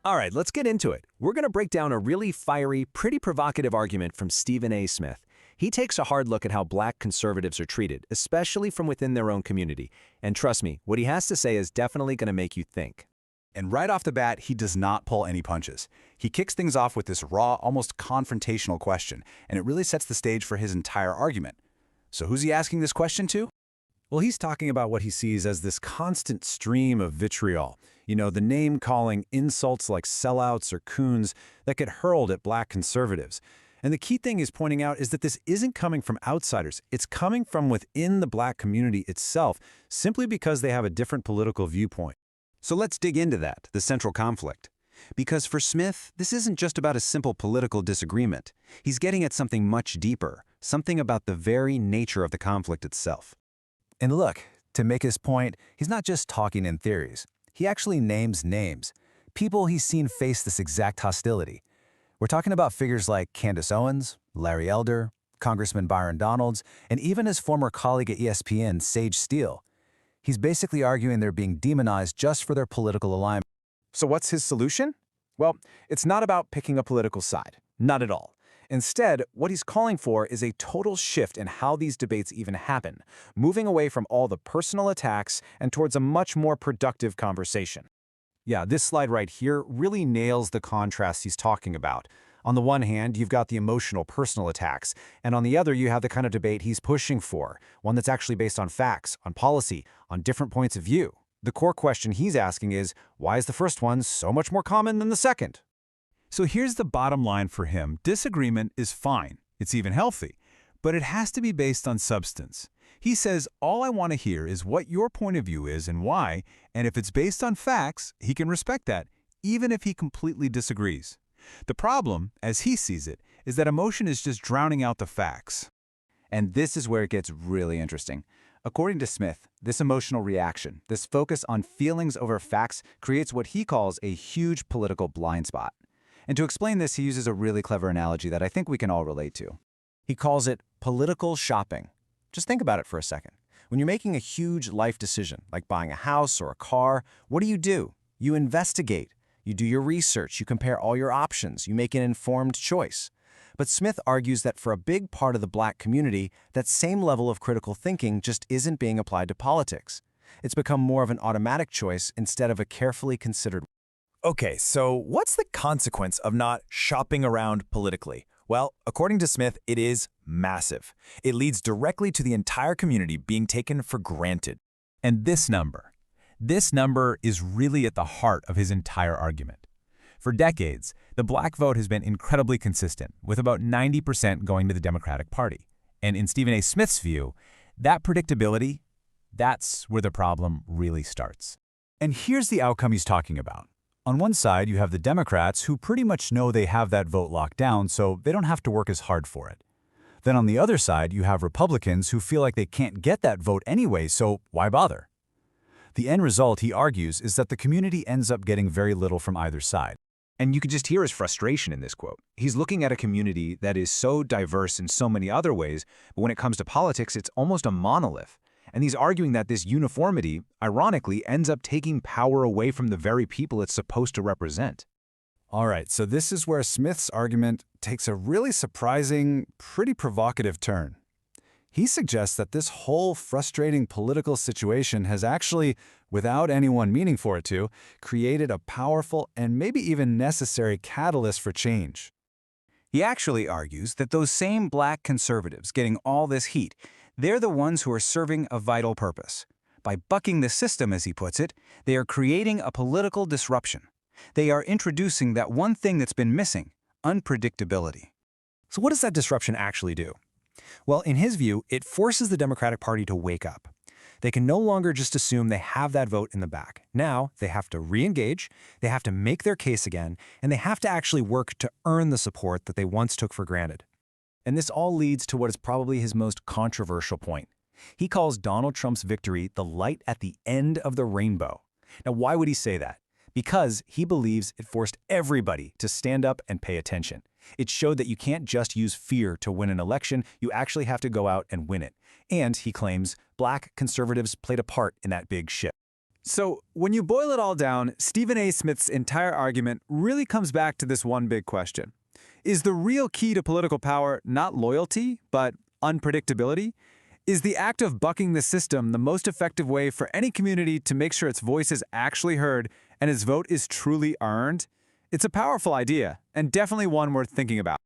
All right, let's get into it. We're going to break down a really fiery, pretty provocative argument from Stephen A. Smith. He takes a hard look at how black conservatives are treated, especially from within their own community. And trust me, what he has to say is definitely going to make you think. And right off the bat, he does not pull any punches. He kicks things off with this raw, almost confrontational question, and it really sets the stage for his entire argument. So who's he asking this question to? Well, he's talking about what he sees as this constant stream of vitriol. You know, the name-calling insults like sellouts or coons that get hurled at black conservatives. And the key thing he's pointing out is that this isn't coming from outsiders. It's coming from within the black community itself, simply because they have a different political viewpoint. So let's dig into that, the central conflict. Because for Smith, this isn't just about a simple political disagreement. He's getting at something much deeper, something about the very nature of the conflict itself. And look, to make his point, he's not just talking in theories. He actually names names, people he's seen face this exact hostility. We're talking about figures like Candace Owens, Larry Elder, Congressman Byron Donalds, and even his former colleague at ESPN, Sage Steele. He's basically arguing they're being demonized just for their political alignment. So what's his solution? Well, it's not about picking a political side. Not at all. Instead, what he's calling for is a total shift in how these debates even happen, moving away from all the personal attacks and towards a much more productive conversation. Yeah, this slide right here really nails the contrast he's talking about. On the one hand, you've got the emotional personal attacks, and on the other, you have the kind of debate he's pushing for, one that's actually based on facts, on policy, on different points of view. The core question he's asking is, why is the first one so much more common than the second? So here's the bottom line for him. Disagreement is fine. It's even healthy. But it has to be based on substance. He says, all I want to hear is what your point of view is and why, and if it's based on facts, he can respect that, even if he completely disagrees. The problem, as he sees it, is that emotion is just drowning out the facts. And this is where it gets really interesting. According to Smith, this emotional reaction, this focus on feelings over facts, creates what he calls a huge political blind spot. And to explain this, he uses a really clever analogy that I think we can all relate to. He calls it political shopping. Just think about it for a second. When you're making a huge life decision, like buying a house or a car, what do? You investigate. You do your research. You compare all your options. You make an informed choice. But Smith argues that for a big part of the black community, that same level of critical thinking just isn't being applied to politics. It's become more of an automatic choice instead of a carefully considered. Okay, so what's the consequence of not shopping around politically? Well, according to Smith, it is massive. It leads directly to the entire community being taken for granted. And this number is really at the heart of his entire argument. For decades, the black vote has been incredibly consistent, with about 90% going to the Democratic Party. And in Stephen A. Smith's view, that predictability, that's where the problem really starts. And here's the outcome he's talking about. On one side, you have the Democrats who pretty much know they have that vote locked down, so they don't have to work as hard for it. Then on the other side, you have Republicans who feel like they can't get that vote anyway, so why bother? The end result, he argues, is that the community ends up getting very little from either side. And you can just hear his frustration in this quote. He's looking at a community that is so diverse in so many other ways, but when it comes to politics, it's almost a monolith. And he's arguing that this uniformity, ironically, ends up taking power away from the very people it's supposed to represent. All right, so this is where Smith's argument takes a really surprising, pretty provocative turn. He suggests that this whole frustrating political situation has actually, without anyone meaning for it to, created a powerful and maybe even necessary catalyst for change. He actually argues that those same black conservatives getting all this heat, they're the ones who are serving a vital purpose. By bucking the system, as he puts it, they are creating a political disruption. They are introducing that one thing that's been missing, unpredictability. So what does that disruption actually do? Well, in his view, it forces the Democratic Party to wake up. They can no longer just assume they have that vote in the bag. Now, they have to re-engage, they have to make their case again, and they have to actually work to earn the support that they once took for granted. And this all leads to what is probably his most controversial point. He calls Donald Trump's victory the light at the end of the rainbow. Now, why would he say that? Because he believes it forced everybody to stand up and pay attention. It showed that you can't just use fear to win an election, you actually have to go out and win it. And, he claims, black conservatives played a part in that big shift. So, when you boil it all down, Stephen A. Smith's entire argument really comes back to this one big question. Is the real key to political power not loyalty, but unpredictability? Is the act of bucking the system the most effective way for any community to make sure its voice is actually heard and its vote is truly earned? It's a powerful idea, and definitely one worth thinking about.